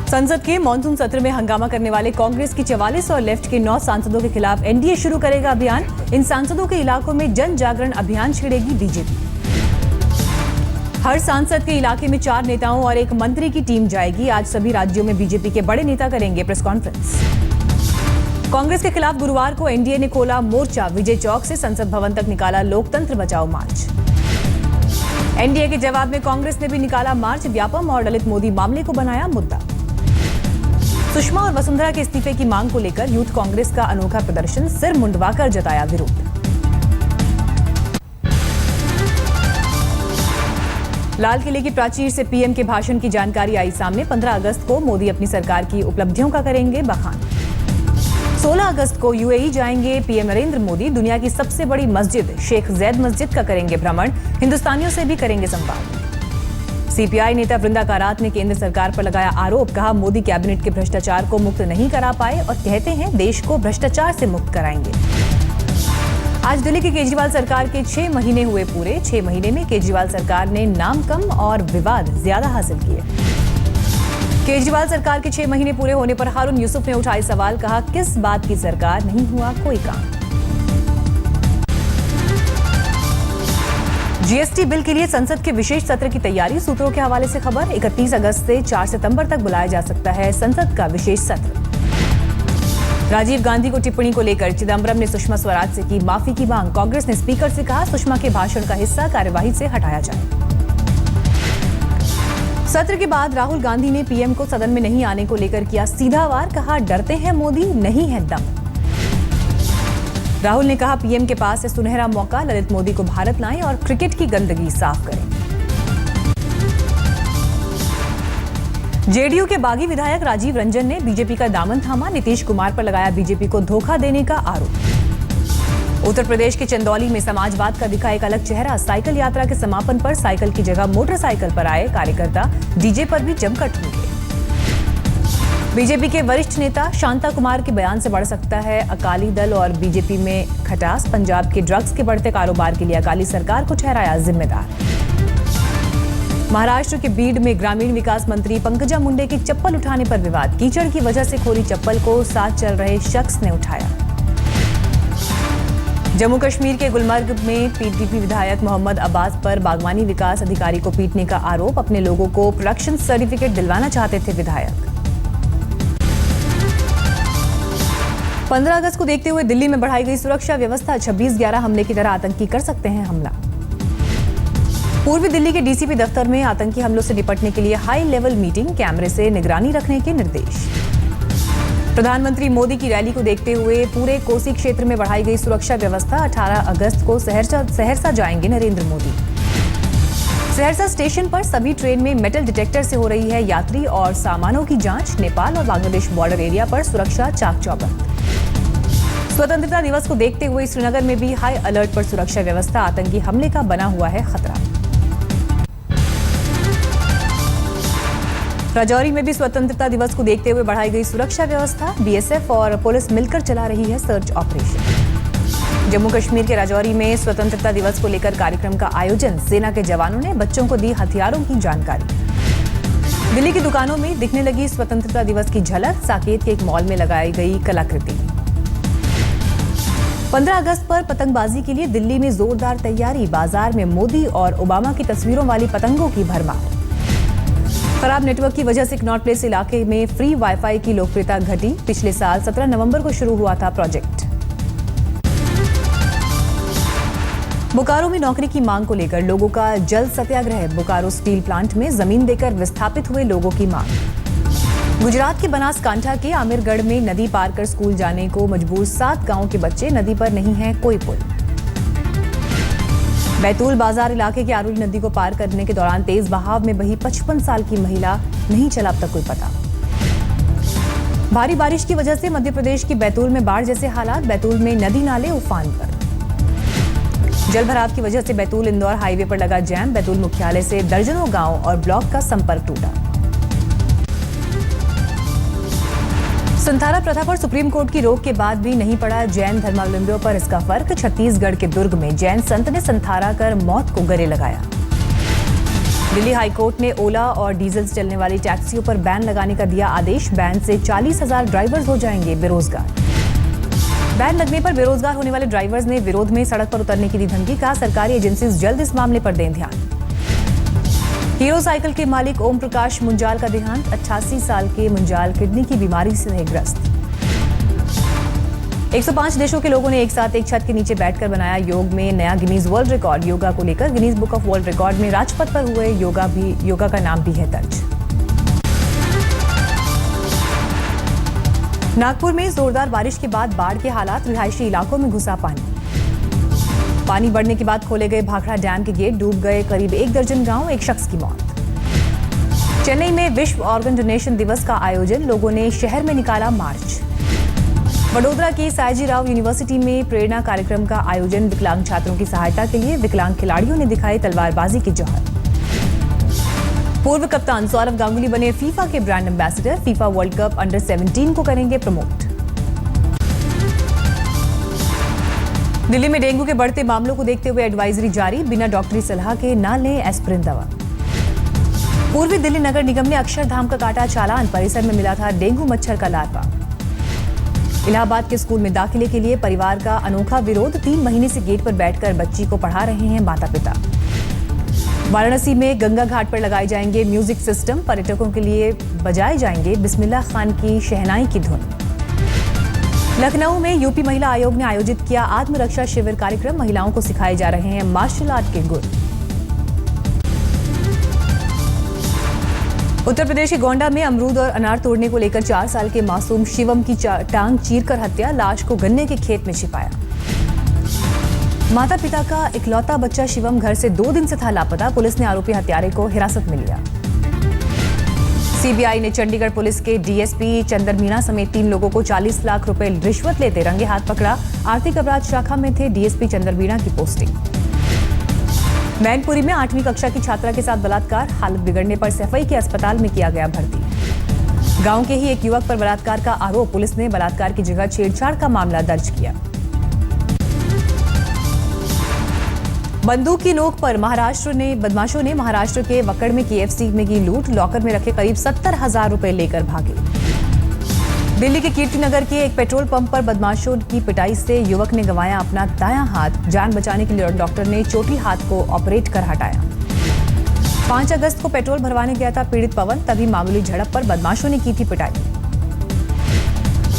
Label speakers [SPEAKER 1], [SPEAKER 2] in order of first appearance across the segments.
[SPEAKER 1] संसद के मॉनसून सत्र में हंगामा करने वाले कांग्रेस की 44 और लेफ्ट के 9 सांसदों के खिलाफ एनडीए शुरू करेगा अभियान। इन सांसदों के इलाकों में जन जागरण अभियान छेड़ेगी बीजेपी। हर सांसद के इलाके में 4 नेताओं और 1 मंत्री की टीम जाएगी। आज सभी राज्यों में बीजेपी के बड़े नेता करेंगे प्रेस कॉन्फ्रेंस। कांग्रेस के खिलाफ गुरुवार को एनडीए ने खोला मोर्चा। विजय चौक से संसद भवन तक निकाला लोकतंत्र बचाओ मार्च। एनडीए के जवाब में कांग्रेस ने भी निकाला मार्च। व्यापम और ललित मोदी मामले को बनाया मुद्दा। सुषमा और वसुंधरा के इस्तीफे की मांग को लेकर यूथ कांग्रेस का अनोखा प्रदर्शन, सिर मुंडवाकर जताया विरोध। लाल किले की प्राचीर से पीएम के भाषण की जानकारी आई सामने। 15 अगस्त को मोदी अपनी सरकार की उपलब्धियों का करेंगे बखान। 16 अगस्त को यूएई जाएंगे पीएम नरेंद्र मोदी। दुनिया की सबसे बड़ी मस्जिद शेख जैद मस्जिद का करेंगे भ्रमण। हिंदुस्तानियों से भी करेंगे संवाद। सीपीआई नेता वृंदा कारात ने केंद्र सरकार पर लगाया आरोप। कहा, मोदी कैबिनेट के भ्रष्टाचार को मुक्त नहीं करा पाए और कहते हैं देश को भ्रष्टाचार से मुक्त कराएंगे। आज दिल्ली की केजरीवाल सरकार के 6 महीने हुए पूरे। 6 महीने में केजरीवाल सरकार ने नाम कम और विवाद ज्यादा हासिल किए। केजरीवाल सरकार के 6 महीने पूरे होने पर हारून यूसुफ ने उठाए सवाल। कहा, किस बात की सरकार, नहीं हुआ कोई काम। जीएसटी बिल के लिए संसद के विशेष सत्र की तैयारी। सूत्रों के हवाले से खबर, 31 अगस्त से 4 सितंबर तक बुलाया जा सकता है संसद का विशेष सत्र। राजीव गांधी को टिप्पणी को लेकर चिदंबरम ने सुषमा स्वराज से की माफी की मांग। कांग्रेस ने स्पीकर से कहा, सुषमा के भाषण का हिस्सा कार्यवाही से हटाया जाए। सत्र के बाद राहुल गांधी ने पीएम को सदन में नहीं आने को लेकर किया सीधा वार। कहा, डरते हैं मोदी, नहीं है दम। राहुल ने कहा, पीएम के पास है सुनहरा मौका। ललित मोदी को भारत लाएं और क्रिकेट की गंदगी साफ करें। जेडीयू के बागी विधायक राजीव रंजन ने बीजेपी का दामन थामा। नीतीश कुमार पर लगाया बीजेपी को धोखा देने का आरोप। उत्तर प्रदेश के चंदौली में समाजवाद का दिखा एक अलग चेहरा। साइकिल यात्रा के समापन पर साइकिल की जगह मोटरसाइकिल पर आए कार्यकर्ता। डीजे पर भी जमकर ठूके। बीजेपी के वरिष्ठ नेता शांता कुमार के बयान से बढ़ सकता है अकाली दल और बीजेपी में खटास। पंजाब के ड्रग्स के बढ़ते कारोबार के लिए अकाली सरकार को ठहराया जिम्मेदार। महाराष्ट्र के बीड में ग्रामीण विकास मंत्री पंकजा मुंडे की चप्पल उठाने पर विवाद। कीचड़ की वजह से खोली चप्पल को साथ चल रहे शख्स ने उठाया। जम्मू कश्मीर के गुलमर्ग में पीडीपी विधायक मोहम्मद अब्बास पर बागवानी विकास अधिकारी को पीटने का आरोप। अपने लोगों को प्रोडक्शन सर्टिफिकेट दिलवाना चाहते थे विधायक। 15 अगस्त को देखते हुए दिल्ली में बढ़ाई गई सुरक्षा व्यवस्था। 26/11 हमले की तरह आतंकी कर सकते हैं हमला। पूर्वी दिल्ली के डीसीपी दफ्तर में आतंकी हमलों से निपटने के लिए हाई लेवल मीटिंग। कैमरे से निगरानी रखने के निर्देश। प्रधानमंत्री मोदी की रैली को देखते हुए पूरे कोसी क्षेत्र में बढ़ाई गई सुरक्षा व्यवस्था। 18 अगस्त को सहरसा जाएंगे नरेंद्र मोदी। सहरसा स्टेशन पर सभी ट्रेन में मेटल डिटेक्टर से हो रही है यात्री और सामानों की जांच। नेपाल और बांग्लादेश बॉर्डर एरिया पर सुरक्षा चाक चौबंद। स्वतंत्रता दिवस को देखते हुए श्रीनगर में भी हाई अलर्ट पर सुरक्षा व्यवस्था। आतंकी हमले का बना हुआ है खतरा। राजौरी में भी स्वतंत्रता दिवस को देखते हुए बढ़ाई गई सुरक्षा व्यवस्था। बीएसएफ और पुलिस मिलकर चला रही है सर्च ऑपरेशन। जम्मू कश्मीर के राजौरी में स्वतंत्रता दिवस को लेकर कार्यक्रम का आयोजन। सेना के जवानों ने बच्चों को दी हथियारों की जानकारी। दिल्ली की दुकानों में दिखने लगी स्वतंत्रता दिवस की झलक। साकेत के एक मॉल में लगाई गई कलाकृति। 15 अगस्त पर पतंगबाजी के लिए दिल्ली में जोरदार तैयारी। बाजार में मोदी और ओबामा की तस्वीरों वाली पतंगों की भरमार। खराब नेटवर्क की वजह से कनॉट प्लेस इलाके में फ्री वाईफाई की लोकप्रियता घटी। पिछले साल 17 नवंबर को शुरू हुआ था प्रोजेक्ट। बोकारो में नौकरी की मांग को लेकर लोगों का जल सत्याग्रह। बोकारो स्टील प्लांट में जमीन देकर विस्थापित हुए लोगों की मांग। गुजरात के बनासकांठा के आमिरगढ़ में नदी पार कर स्कूल जाने को मजबूर 7 गांव के बच्चे। नदी पर नहीं है कोई पुल। बैतूल बाजार इलाके की आरुली नदी को पार करने के दौरान तेज बहाव में बही 55 साल की महिला। नहीं चला अब तक कोई पता। भारी बारिश की वजह से मध्य प्रदेश की बैतूल में बाढ़ जैसे हालात। बैतूल में नदी नाले उफान पर। जल भराव की वजह से बैतूल इंदौर हाईवे पर लगा जैम। बैतूल मुख्यालय से दर्जनों गांव और ब्लॉक का संपर्क टूटा। संथारा प्रथा पर सुप्रीम कोर्ट की रोक के बाद भी नहीं पड़ा जैन धर्मावलंबियों पर इसका फर्क। छत्तीसगढ़ के दुर्ग में जैन संत ने संथारा कर मौत को गले लगाया। दिल्ली हाईकोर्ट ने ओला और डीजल से चलने वाली टैक्सियों पर बैन लगाने का दिया आदेश। बैन से 40,000 ड्राइवर्स हो जाएंगे बेरोजगार। बैन लगने पर बेरोजगार होने वाले ड्राइवर्स ने विरोध में सड़क पर उतरने की दी धमकी। कहा सरकारी एजेंसीज जल्द इस मामले पर दें ध्यान। हीरो साइकिल के मालिक ओम प्रकाश मुंजाल का देहांत। 88 साल के मुंजाल किडनी की बीमारी से थे ग्रस्त। 105 देशों के लोगों ने एक साथ एक छत के नीचे बैठकर बनाया योग में नया गिनीज वर्ल्ड रिकॉर्ड। योगा को लेकर Guinness book of world record में राजपथ पर हुए योगा का नाम भी है दर्ज। नागपुर में जोरदार बारिश के बाद बाढ़ के हालात। रिहायशी इलाकों में घुसा पानी बढ़ने के बाद खोले गए भाखड़ा डैम के गेट। डूब गए करीब 1 दर्जन गांव। एक शख्स की मौत। चेन्नई में विश्व ऑर्गन डोनेशन दिवस का आयोजन। लोगों ने शहर में निकाला मार्च। वडोदरा की सायाजी राव यूनिवर्सिटी में प्रेरणा कार्यक्रम का आयोजन। विकलांग छात्रों की सहायता के लिए विकलांग खिलाड़ियों ने दिखाई तलवारबाजी की जौहर। पूर्व कप्तान सौरव गांगुली बने फीफा के brand ambassador. FIFA world cup under 17 को करेंगे प्रमोट। दिल्ली में डेंगू के बढ़ते मामलों को देखते हुए एडवाइजरी जारी। बिना डॉक्टरी सलाह के न लें एस्प्रिन दवा। पूर्वी दिल्ली नगर निगम ने अक्षरधाम का काटा चालान। परिसर में मिला था डेंगू मच्छर का लार्वा। इलाहाबाद के स्कूल में दाखिले के लिए परिवार का अनोखा विरोध। 3 महीने से गेट पर बैठकर बच्ची को पढ़ा रहे हैं माता पिता। वाराणसी में गंगा घाट पर लगाए जाएंगे म्यूजिक सिस्टम। पर्यटकों के लिए बजाए जाएंगे बिस्मिल्लाह खान की शहनाई की धुन। लखनऊ में यूपी महिला आयोग ने आयोजित किया आत्मरक्षा शिविर कार्यक्रम। महिलाओं को सिखाए जा रहे हैं मार्शल आर्ट के गुर। उत्तर प्रदेश के गोंडा में अमरूद और अनार तोड़ने को लेकर 4 साल के मासूम शिवम की टांग चीरकर हत्या। लाश को गन्ने के खेत में छिपाया। माता पिता का इकलौता बच्चा शिवम घर से 2 दिन से था लापता। पुलिस ने आरोपी हत्यारे को हिरासत में लिया। सीबीआई ने चंडीगढ़ पुलिस के डीएसपी चंदर मीणा समेत 3 लोगों को 40 लाख रुपए रिश्वत लेते रंगे हाथ पकड़ा। आर्थिक अपराध शाखा में थे डीएसपी चंदर मीणा की पोस्टिंग। मैनपुरी में 8वीं कक्षा की छात्रा के साथ बलात्कार। हालत बिगड़ने पर सफई के अस्पताल में किया गया भर्ती। गांव के ही एक युवक पर बलात्कार का आरोप। पुलिस ने बलात्कार की जगह छेड़छाड़ का मामला दर्ज किया। बंदूक की नोक पर बदमाशों ने महाराष्ट्र के वक्कड़ में केएफसी में की लूट। लॉकर में रखे करीब 70,000 रुपए लेकर भागे। दिल्ली के कीर्तिनगर के एक पेट्रोल पंप पर बदमाशों की पिटाई से युवक ने गंवाया अपना दायां हाथ। जान बचाने के लिए डॉक्टर ने चोटी हाथ को ऑपरेट कर हटाया। 5 अगस्त को पेट्रोल भरवाने गया था पीड़ित पवन। तभी मामूली झड़प पर बदमाशों ने की थी पिटाई।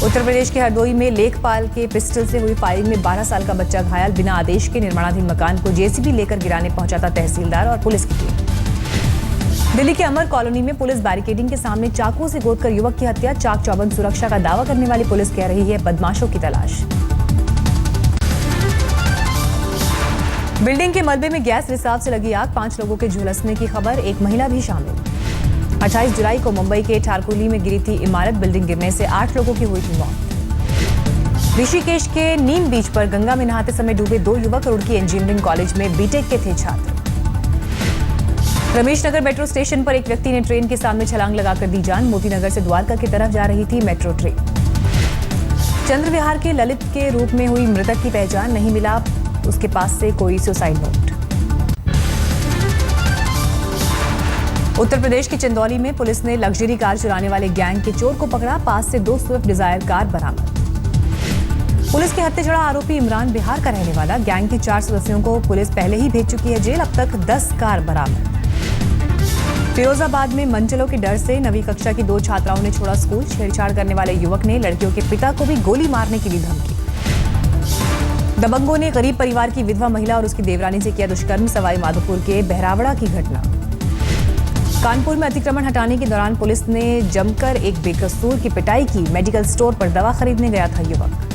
[SPEAKER 1] उत्तर प्रदेश के हरदोई में लेखपाल के पिस्टल से हुई फायरिंग में 12 साल का बच्चा घायल। बिना आदेश के निर्माणाधीन मकान को जेसीबी लेकर गिराने पहुंचा था तहसीलदार और पुलिस की टीम। दिल्ली के अमर कॉलोनी में पुलिस बैरिकेडिंग के सामने चाकू से गोदकर युवक की हत्या। चाक चौबंद सुरक्षा का दावा करने वाली पुलिस कह रही है बदमाशों की तलाश। बिल्डिंग के मलबे में गैस रिसाव से लगी आग। 5 लोगों के झुलसने की खबर। एक महिला भी शामिल। 28 जुलाई को मुंबई के ठारकुली में गिरी थी इमारत। बिल्डिंग गिरने से 8 लोगों की हुई थी मौत। ऋषिकेश के नीम बीच पर गंगा में नहाते समय डूबे 2 युवक। रुड़की इंजीनियरिंग कॉलेज में बीटेक के थे छात्र। रमेश नगर मेट्रो स्टेशन पर एक व्यक्ति ने ट्रेन के सामने छलांग लगाकर दी जान। मोती नगर से द्वारका की तरफ जा रही थी मेट्रो ट्रेन। चंद्र विहार के ललित के रूप में हुई मृतक की पहचान। नहीं मिला उसके पास से कोई सुसाइड नोट। उत्तर प्रदेश के चंदौली में पुलिस ने लग्जरी कार चुराने वाले गैंग के चोर को पकड़ा। पास से 2 स्विफ्ट डिजायर कार बरामद। पुलिस के हत्थे चढ़ा आरोपी इमरान बिहार का रहने वाला। गैंग के 4 सदस्यों को पुलिस पहले ही भेज चुकी है जेल। अब तक 10 कार बरामद। फिरोजाबाद में मनचलों के डर से 9वीं कक्षा की 2 छात्राओं ने छोड़ा स्कूल। छेड़छाड़ करने वाले युवक ने लड़कियों के पिता को भी गोली मारने की दी धमकी। दबंगों ने गरीब परिवार की विधवा महिला और उसकी देवरानी से किया दुष्कर्म। सवाई माधोपुर के बहरावड़ा की घटना। कानपुर में अतिक्रमण हटाने के दौरान पुलिस ने जमकर एक बेकसूर की पिटाई की। मेडिकल स्टोर पर दवा खरीदने गया था युवक।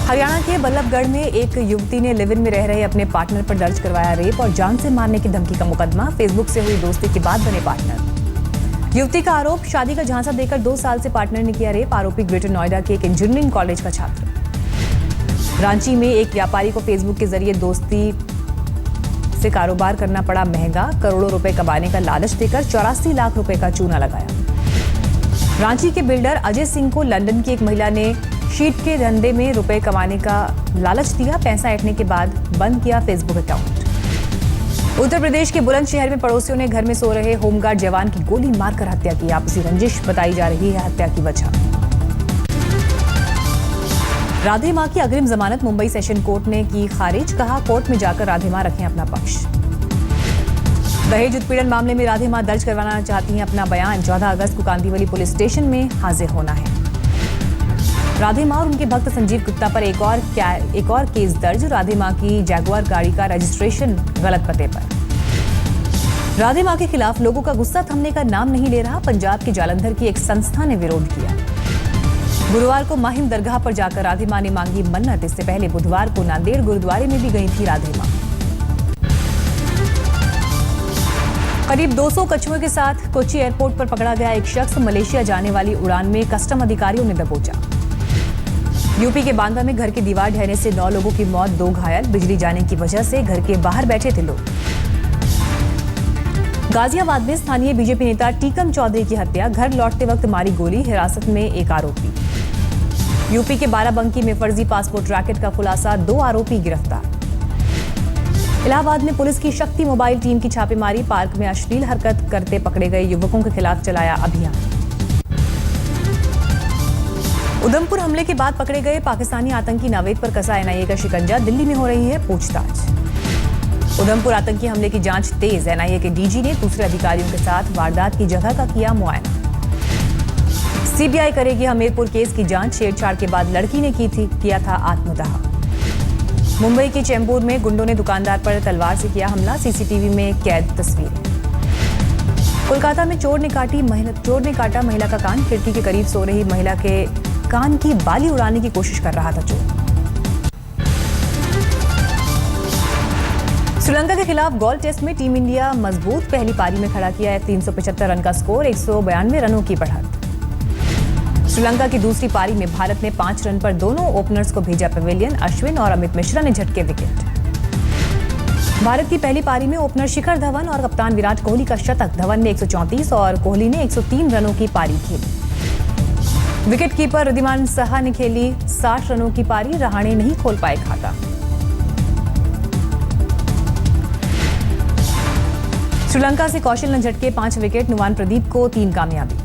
[SPEAKER 1] हरियाणा के बल्लभगढ़ में एक युवती ने लिव इन में रह रहे अपने पार्टनर पर दर्ज करवाया रेप और जान से मारने की धमकी का मुकदमा। फेसबुक से हुई दोस्ती के बाद बने पार्टनर। युवती का आरोप शादी का झांसा देकर 2 साल से पार्टनर ने किया रेप। आरोपी ग्रेटर नोएडा के एक इंजीनियरिंग कॉलेज का छात्र। रांची में एक व्यापारी को फेसबुक के जरिए दोस्ती से कारोबार करना पड़ा महंगा। करोड़ों रुपए कमाने का लालच देकर 84 लाख रुपए का चूना लगाया। रांची के बिल्डर अजय सिंह को लंदन की एक महिला ने शीट के धंधे में रुपए कमाने का लालच दिया। पैसा ऐंठने के बाद बंद किया फेसबुक अकाउंट। उत्तर प्रदेश के बुलंदशहर में पड़ोसियों ने घर में सो रहे होमगार्ड जवान की गोली मारकर हत्या की। आपसी रंजिश बताई जा रही है हत्या की वजह। राधे मां की अग्रिम जमानत मुंबई सेशन कोर्ट ने की खारिज। कहा, कोर्ट में जाकर राधे मां रखें अपना पक्ष। दहेज उत्पीड़न मामले में राधे मां दर्ज करवाना चाहती हैं अपना बयान। 14 अगस्त को कांदीवली पुलिस स्टेशन में हाजिर होना है। राधे मां और उनके भक्त संजीव गुप्ता पर एक और केस दर्ज। राधे मां की जैगुआर गाड़ी का रजिस्ट्रेशन गलत पते पर। राधे मां के खिलाफ लोगों का गुस्सा थमने का नाम नहीं ले रहा। पंजाब के जालंधर की एक संस्था ने विरोध किया। गुरुवार को माहिम दरगाह पर जाकर राधे मां ने मांगी मन्नत। इससे पहले बुधवार को नांदेड़ गुरुद्वारे में भी गई थी राधे मां। करीब 200 कछुओं के साथ कोच्चि एयरपोर्ट पर पकड़ा गया एक शख्स मलेशिया जाने वाली उड़ान में कस्टम अधिकारियों ने दबोचा। यूपी के बांदा में घर की दीवार ढहने से 9 लोगों की मौत, 2 घायल। बिजली जाने की वजह से घर के बाहर बैठे थे लोग। गाजियाबाद में स्थानीय बीजेपी नेता टीकम चौधरी की हत्या। घर लौटते वक्त मारी गोली। हिरासत में एक आरोपी। यूपी के बाराबंकी में फर्जी पासपोर्ट रैकेट का खुलासा। 2 आरोपी गिरफ्तार। इलाहाबाद में पुलिस की शक्ति मोबाइल टीम की छापेमारी। पार्क में अश्लील हरकत करते पकड़े गए युवकों के खिलाफ चलाया अभियान। उधमपुर हमले के बाद पकड़े गए पाकिस्तानी आतंकी नावेद पर कसा एनआईए का शिकंजा। दिल्ली में हो रही है पूछताछ। उधमपुर आतंकी हमले की जांच तेज। एनआईए के डीजी ने दूसरे अधिकारियों के साथ वारदात की जगह का किया मुआयना। सीबीआई करेगी हमीरपुर केस की जांच। छेड़छाड़ के बाद लड़की ने किया था आत्मदाह। मुंबई के चेंबूर में गुंडों ने दुकानदार पर तलवार से किया हमला। सीसीटीवी में कैद तस्वीरें। कोलकाता में चोर ने काटा महिला का कान। खिड़की के करीब सो रही महिला के कान की बाली उड़ाने की कोशिश कर रहा था चोर। श्रीलंका के खिलाफ गोल टेस्ट में टीम इंडिया मजबूत। पहली पारी में खड़ा किया है 375 रन का स्कोर। 192 रनों की बढ़त। श्रीलंका की दूसरी पारी में भारत ने 5 रन पर दोनों ओपनर्स को भेजा पवेलियन। अश्विन और अमित मिश्रा ने झटके विकेट। भारत की पहली पारी में ओपनर शिखर धवन और कप्तान विराट कोहली का शतक। धवन ने 134 और कोहली ने 103 रनों की पारी खेली। विकेटकीपर रिद्धिमान साहा ने खेली 60 रनों की पारी। रहाणे नहीं खोल पाए खाता। श्रीलंका से कौशल ने झटके 5 विकेट। नुवान प्रदीप को 3 कामयाबी।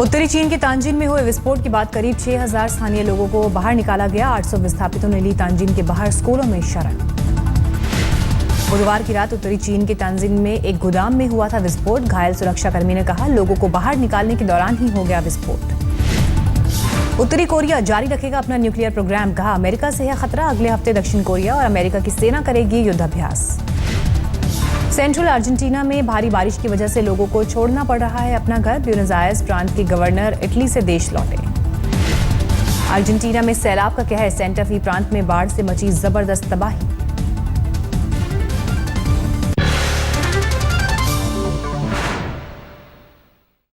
[SPEAKER 1] उत्तरी चीन के तांजिन में हुए विस्फोट के बाद करीब 6000 स्थानीय लोगों को बाहर निकाला गया। 800 विस्थापितों ने ली तांजिन के बाहर स्कूलों में शरण। बुधवार की रात उत्तरी चीन के तांजिन में एक गोदाम में हुआ था विस्फोट। घायल सुरक्षाकर्मी ने कहा, लोगों को बाहर निकालने के दौरान ही हो गया विस्फोट। उत्तरी कोरिया जारी रखेगा अपना न्यूक्लियर प्रोग्राम। कहा, अमेरिका से है खतरा। अगले हफ्ते दक्षिण कोरिया और अमेरिका की सेना करेगी युद्धाभ्यास। सेंट्रल अर्जेंटीना में भारी बारिश की वजह से लोगों को छोड़ना पड़ रहा है अपना घर। ब्यूनस आयर्स प्रांत के गवर्नर इटली से देश लौटे। अर्जेंटीना में सैलाब का कहर। सेंटा फी प्रांत में बाढ़ से मची जबरदस्त तबाही।